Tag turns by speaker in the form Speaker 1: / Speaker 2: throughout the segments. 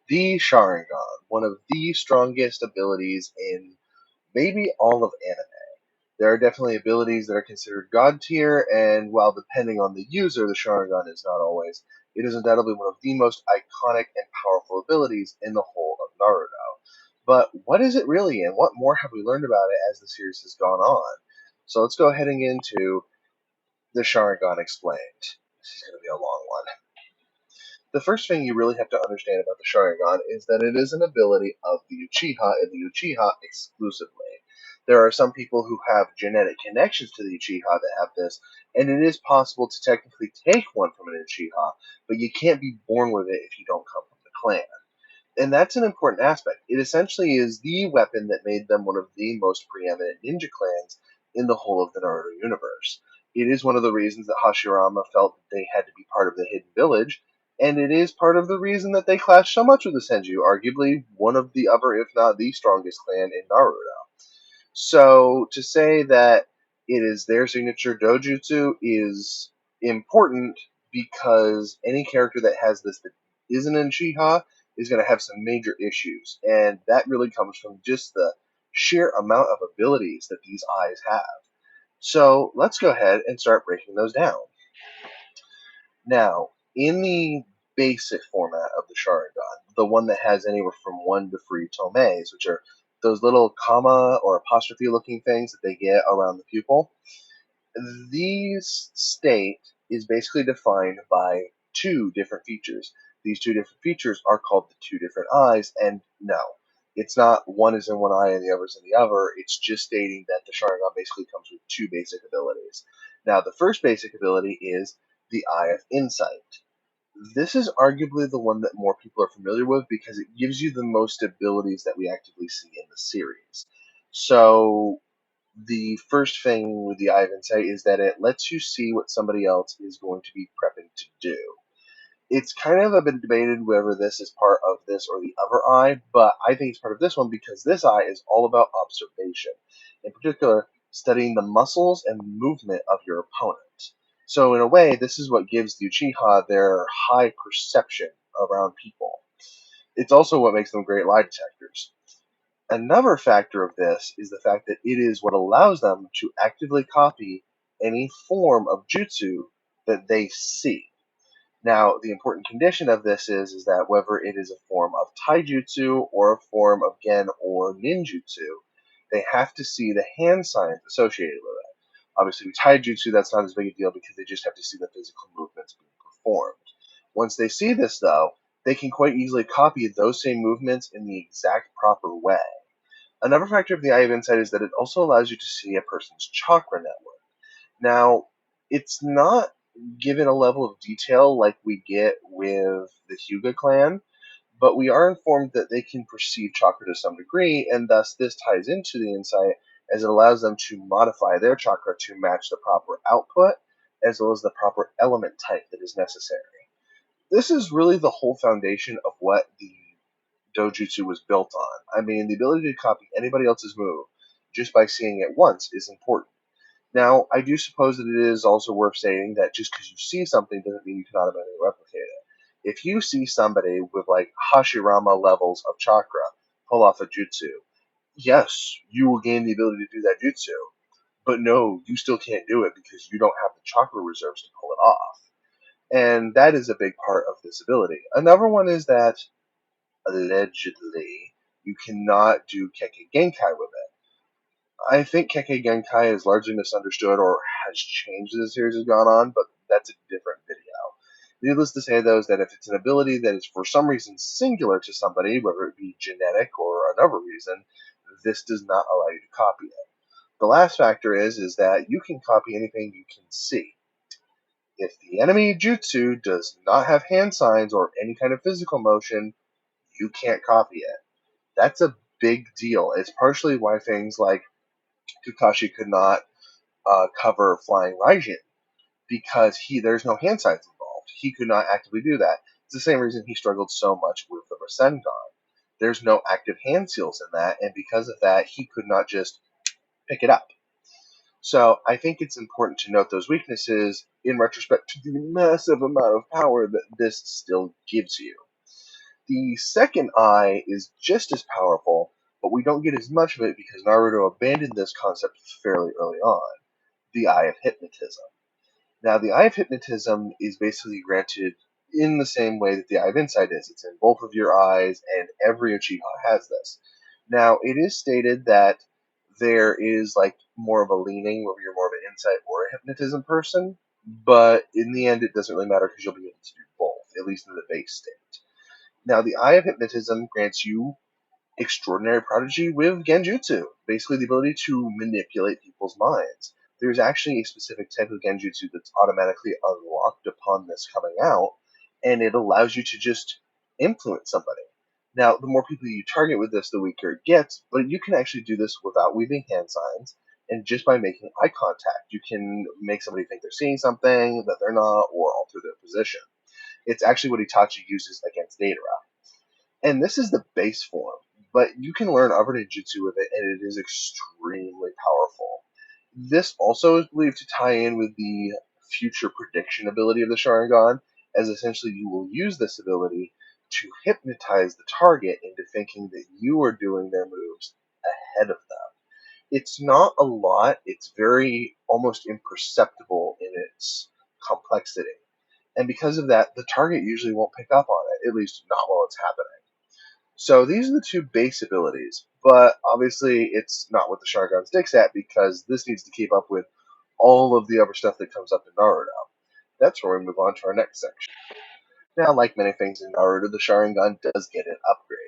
Speaker 1: The Sharingan, one of the strongest abilities in maybe all of anime. There are definitely abilities that are considered god tier, and while depending on the user, the Sharingan is not always, it is undoubtedly one of the most iconic and powerful abilities in the whole of Naruto. But what is it really, and what more have we learned about it as the series has gone on? So let's go heading into the Sharingan Explained. This is going to be a long one. The first thing you really have to understand about the Sharingan is that it is an ability of the Uchiha and the Uchiha exclusively. There are some people who have genetic connections to the Uchiha that have this, and it is possible to technically take one from an Uchiha, but you can't be born with it if you don't come from the clan. And that's an important aspect. It essentially is the weapon that made them one of the most preeminent ninja clans in the whole of the Naruto universe. It is one of the reasons that Hashirama felt that they had to be part of the Hidden Village, and it is part of the reason that they clashed so much with the Senju, arguably one of the other, if not the strongest clan in Naruto. So to say that it is their signature dojutsu is important because any character that has this that isn't in Shiha is going to have some major issues, and that really comes from just the sheer amount of abilities that these eyes have. So let's go ahead and start breaking those down. Now, in the basic format of the Sharingan, the one that has anywhere from one to three tomes, which are those little comma or apostrophe looking things that they get around the pupil, these state is basically defined by two different features. These two different features are called the two different eyes, and no, it's not one is in one eye and the other is in the other. It's just stating that the Sharingan basically comes with two basic abilities. Now, the first basic ability is the Eye of Insight. This is arguably the one that more people are familiar with because it gives you the most abilities that we actively see in the series. So, the first thing with the Eye of Insight is that it lets you see what somebody else is going to be prepping to do. It's kind of a bit debated whether this is part of this or the other eye, but I think it's part of this one because this eye is all about observation. In particular, studying the muscles and movement of your opponent. So in a way, this is what gives the Uchiha their high perception around people. It's also what makes them great lie detectors. Another factor of this is the fact that it is what allows them to actively copy any form of jutsu that they see. Now, the important condition of this is that whether it is a form of taijutsu or a form of gen or ninjutsu, they have to see the hand signs associated with it. Obviously, with taijutsu, that's not as big a deal because they just have to see the physical movements being performed. Once they see this, though, they can quite easily copy those same movements in the exact proper way. Another factor of the Eye of Insight is that it also allows you to see a person's chakra network. Now, it's not given a level of detail like we get with the Hyuga clan, but we are informed that they can perceive chakra to some degree, and thus this ties into the insight as it allows them to modify their chakra to match the proper output as well as the proper element type that is necessary. This is really the whole foundation of what the dojutsu was built on. I mean, the ability to copy anybody else's move just by seeing it once is important. Now, I do suppose that it is also worth stating that just because you see something doesn't mean you can automatically replicate it. If you see somebody with like Hashirama levels of chakra pull off a jutsu, yes, you will gain the ability to do that jutsu. But no, you still can't do it because you don't have the chakra reserves to pull it off. And that is a big part of this ability. Another one is that allegedly you cannot do Kekkei Genkai with it. I think Kekkei Genkai is largely misunderstood or has changed as the series has gone on, but that's a different video. Needless to say, though, is that if it's an ability that is for some reason singular to somebody, whether it be genetic or another reason, this does not allow you to copy it. The last factor is that you can copy anything you can see. If the enemy jutsu does not have hand signs or any kind of physical motion, you can't copy it. That's a big deal. It's partially why things like Kakashi could not cover Flying Raijin because there's no hand signs involved. He could not actively do that. It's the same reason he struggled so much with the Rasengan. There's no active hand seals in that, and because of that, he could not just pick it up. So I think it's important to note those weaknesses in retrospect to the massive amount of power that this still gives you. The second eye is just as powerful, but we don't get as much of it because Naruto abandoned this concept fairly early on, the Eye of Hypnotism. Now, the Eye of Hypnotism is basically granted in the same way that the Eye of Insight is. It's in both of your eyes, and every Uchiha has this. Now, it is stated that there is like more of a leaning whether you're more of an insight or a hypnotism person, but in the end, it doesn't really matter because you'll be able to do both, at least in the base state. Now, the Eye of Hypnotism grants you extraordinary prodigy with Genjutsu, basically the ability to manipulate people's minds. There's actually a specific type of Genjutsu that's automatically unlocked upon this coming out, and it allows you to just influence somebody. Now, the more people you target with this, the weaker it gets, but you can actually do this without weaving hand signs, and just by making eye contact. You can make somebody think they're seeing something that they're not, or alter their position. It's actually what Itachi uses against Deidara. And this is the base form, but you can learn other ninjutsu with it, and it is extremely powerful. This also is believed to tie in with the future prediction ability of the Sharingan, as essentially you will use this ability to hypnotize the target into thinking that you are doing their moves ahead of them. It's not a lot, it's very almost imperceptible in its complexity. And because of that, the target usually won't pick up on it, at least not while it's happening. So these are the two base abilities, but obviously it's not what the Sharingan sticks at because this needs to keep up with all of the other stuff that comes up in Naruto. That's where we move on to our next section. Now, like many things in Naruto, the Sharingan does get an upgrade.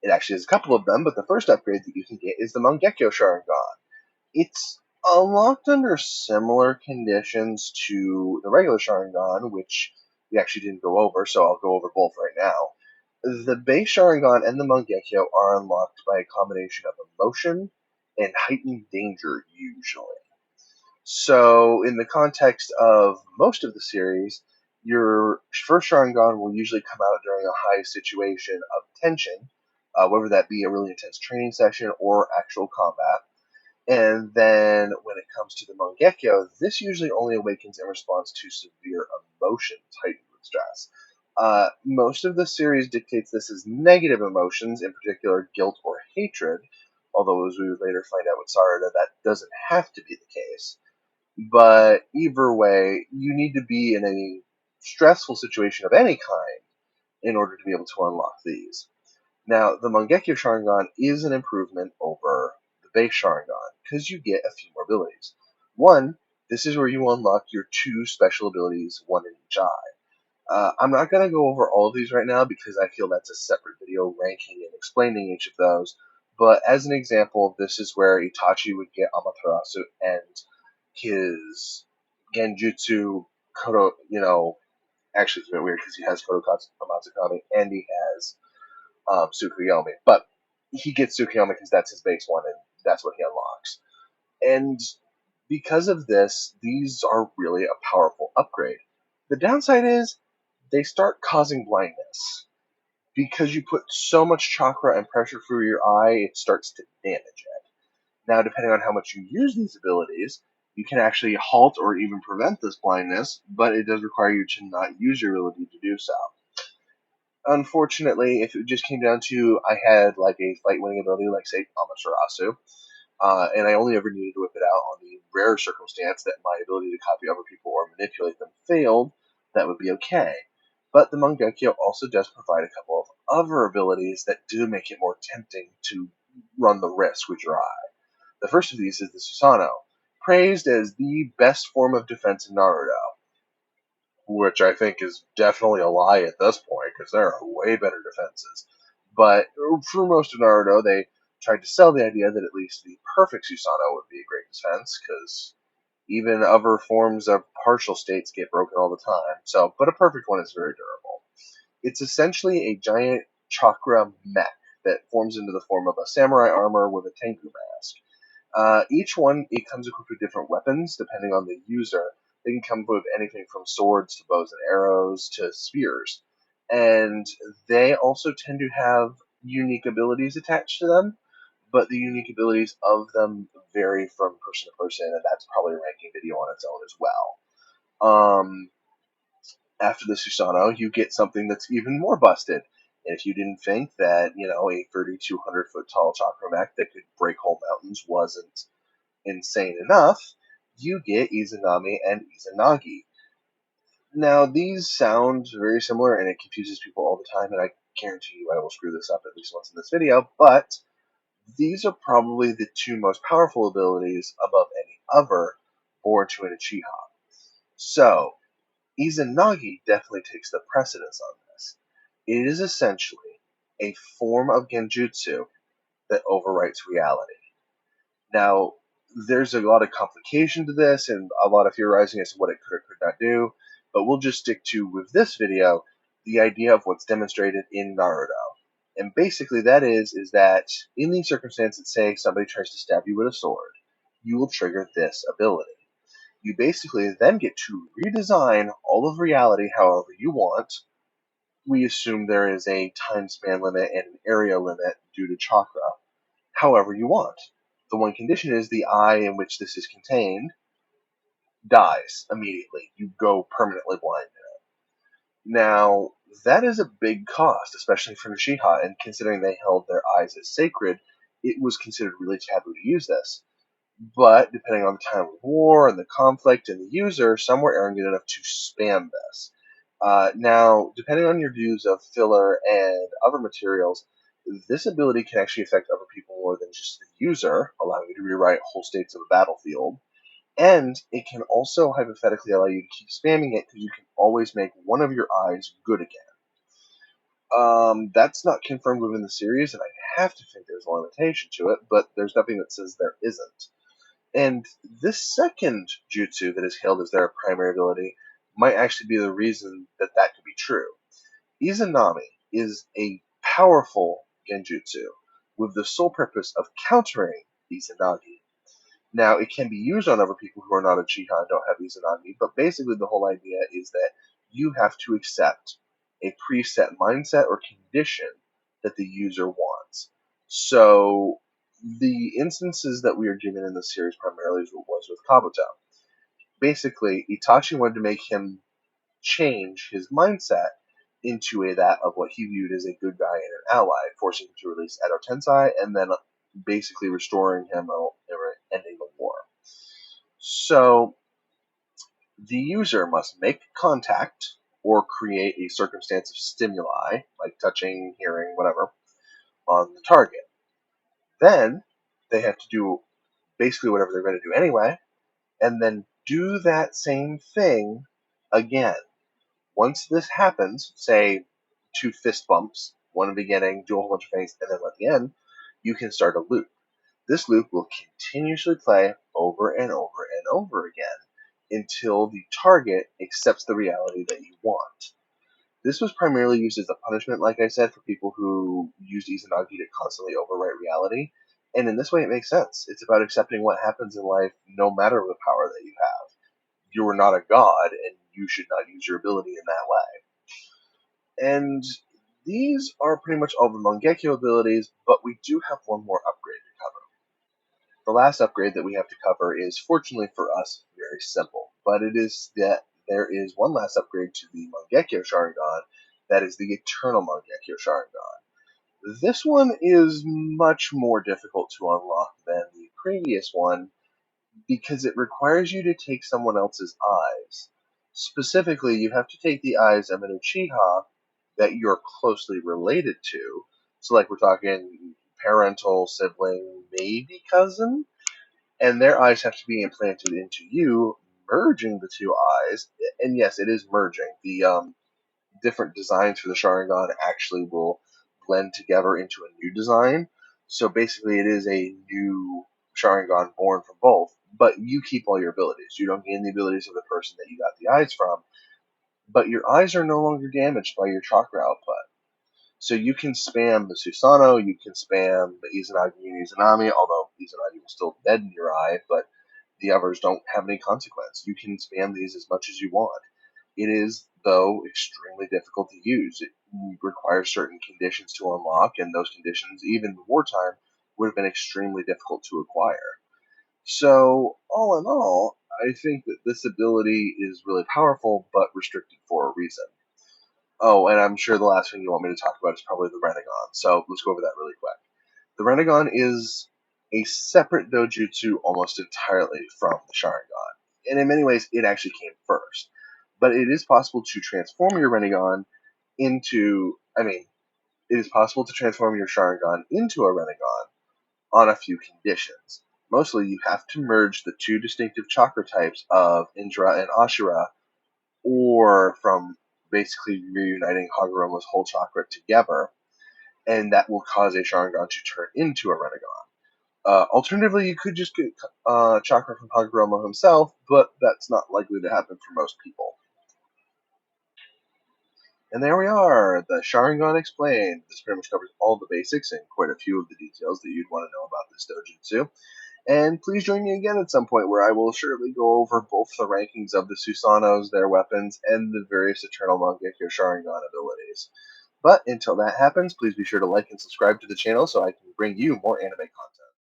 Speaker 1: It actually has a couple of them, but the first upgrade that you can get is the Mangekyou Sharingan. It's unlocked under similar conditions to the regular Sharingan, which we actually didn't go over, so I'll go over both right now. The base Sharingan and the Mangekyou are unlocked by a combination of emotion and heightened danger, usually. So, in the context of most of the series, your first Sharingan will usually come out during a high situation of tension, whether that be a really intense training session or actual combat. And then when it comes to the Mangekyou, this usually only awakens in response to severe emotions heightened with stress. Most of the series dictates this as negative emotions, in particular guilt or hatred, although as we would later find out with Sarada, that doesn't have to be the case. But either way, you need to be in a stressful situation of any kind in order to be able to unlock these. Now, the Mangekyou Sharingan is an improvement over the base Sharingan because you get a few more abilities. One, this is where you unlock your two special abilities, one in each eye. I'm not going to go over all of these right now because I feel that's a separate video ranking and explaining each of those. But as an example, this is where Itachi would get Amaterasu and his Genjutsu Kodo, actually it's a bit weird because he has Kodokatsu Amatsukami and he has Tsukuyomi. But he gets Tsukuyomi because that's his base one and that's what he unlocks. And because of this, these are really a powerful upgrade. The downside is they start causing blindness. Because you put so much chakra and pressure through your eye, it starts to damage it. Now, depending on how much you use these abilities, you can actually halt or even prevent this blindness, but it does require you to not use your ability to do so. Unfortunately, if it just came down to I had like a fight winning ability, like say Amaterasu, and I only ever needed to whip it out on the rare circumstance that my ability to copy other people or manipulate them failed, that would be okay. But the Mangekyou also does provide a couple of other abilities that do make it more tempting to run the risk with your eye. The first of these is the Susanoo, praised as the best form of defense in Naruto, which I think is definitely a lie at this point, because there are way better defenses. But for most of Naruto, they tried to sell the idea that at least the perfect Susanoo would be a great defense, because even other forms of partial states get broken all the time. So, but a perfect one is very durable. It's essentially a giant chakra mech that forms into the form of a samurai armor with a tengu mask. Each one, it comes equipped with different weapons depending on the user. They can come with anything from swords to bows and arrows to spears. And they also tend to have unique abilities attached to them, but the unique abilities of them vary from person to person, and that's probably a ranking video on its own as well. After the Susanoo, you get something that's even more busted, And if you didn't think that, a 3,200 foot tall chakra mech that could break whole mountains wasn't insane enough, you get Izanami and Izanagi. Now, these sound very similar, and it confuses people all the time, and I guarantee you I will screw this up at least once in this video, but these are probably the two most powerful abilities above any other born to an Uchiha. So, Izanagi definitely takes the precedence on this. It is essentially a form of genjutsu that overwrites reality. Now, there's a lot of complication to this and a lot of theorizing as to what it could or could not do, but we'll just stick to, with this video, the idea of what's demonstrated in Naruto. And basically that is that in these circumstances, say somebody tries to stab you with a sword, you will trigger this ability. You basically then get to redesign all of reality however you want. We assume there is a time span limit and an area limit due to chakra, however you want. The one condition is the eye in which this is contained dies immediately. You go permanently blind. Now, that is a big cost, especially for Uchiha, and considering they held their eyes as sacred, it was considered really taboo to use this. But, depending on the time of war and the conflict and the user, some were arrogant enough to spam this. Now, depending on your views of filler and other materials, this ability can actually affect other people more than just the user, allowing you to rewrite whole states of a battlefield. And it can also hypothetically allow you to keep spamming it because you can always make one of your eyes good again. That's not confirmed within the series, and I have to think there's a limitation to it, but there's nothing that says there isn't. And this second jutsu that is hailed as their primary ability might actually be the reason that that could be true. Izanami is a powerful genjutsu with the sole purpose of countering Izanagi. Now, it can be used on other people who are not Uchiha and don't have Izanagi, but basically the whole idea is that you have to accept a preset mindset or condition that the user wants. So, the instances that we are given in the series primarily is what was with Kabuto. Basically, Itachi wanted to make him change his mindset into that of what he viewed as a good guy and an ally, forcing him to release Edo Tensei, and then basically restoring him or ending the war. So, the user must make contact or create a circumstance of stimuli, like touching, hearing, whatever, on the target. Then, they have to do basically whatever they're going to do anyway, and then do that same thing again. Once this happens, say 2 fist bumps, one in the beginning, do a whole bunch of things, and then at the end, you can start a loop. This loop will continuously play over and over and over again until the target accepts the reality that you want. This was primarily used as a punishment, like I said, for people who used Izanagi to constantly overwrite reality. And in this way, it makes sense. It's about accepting what happens in life no matter the power that you have. You are not a god, and you should not use your ability in that way. And these are pretty much all the Mangekyou abilities, but we do have one more upgrade to cover. The last upgrade that we have to cover is, fortunately for us, very simple, but it is that there is one last upgrade to the Mangekyou Sharingan, that is the Eternal Mangekyou Sharingan. This one is much more difficult to unlock than the previous one because it requires you to take someone else's eyes. Specifically, you have to take the eyes of an Uchiha that you're closely related to. So, like, we're talking parental, sibling, maybe cousin, and their eyes have to be implanted into you, merging the two eyes. And yes, it is merging. The different designs for the Sharingan actually will blend together into a new design. So basically, it is a new Sharingan born from both, but you keep all your abilities. You don't gain the abilities of the person that you got the eyes from, but your eyes are no longer damaged by your chakra output. So you can spam the Susanoo, you can spam the Izanagi and Izanami, although Izanagi will still deaden your eye, but the others don't have any consequence. You can spam these as much as you want. It is, though, extremely difficult to use. It requires certain conditions to unlock, and those conditions, even in wartime, would have been extremely difficult to acquire. So, all in all, I think that this ability is really powerful, but restricted for a reason. Oh, and I'm sure the last thing you want me to talk about is probably the Rinnegan. So let's go over that really quick. The Rinnegan is a separate dojutsu almost entirely from the Sharingan. And in many ways, it actually came first. But it is possible to transform your Rinnegan it is possible to transform your Sharingan into a Rinnegan on a few conditions. Mostly, you have to merge the two distinctive chakra types of Indra and Ashura, or from basically reuniting Hagoromo's whole chakra together, and that will cause a Sharingan to turn into a Rinnegan. Alternatively, you could just get chakra from Hagoromo himself, but that's not likely to happen for most people. And there we are, the Sharingan Explained. This pretty much covers all the basics and quite a few of the details that you'd want to know about this dojutsu. And please join me again at some point where I will surely go over both the rankings of the Susanos, their weapons, and the various Eternal Mangekyou Sharingan abilities. But until that happens, please be sure to like and subscribe to the channel so I can bring you more anime content.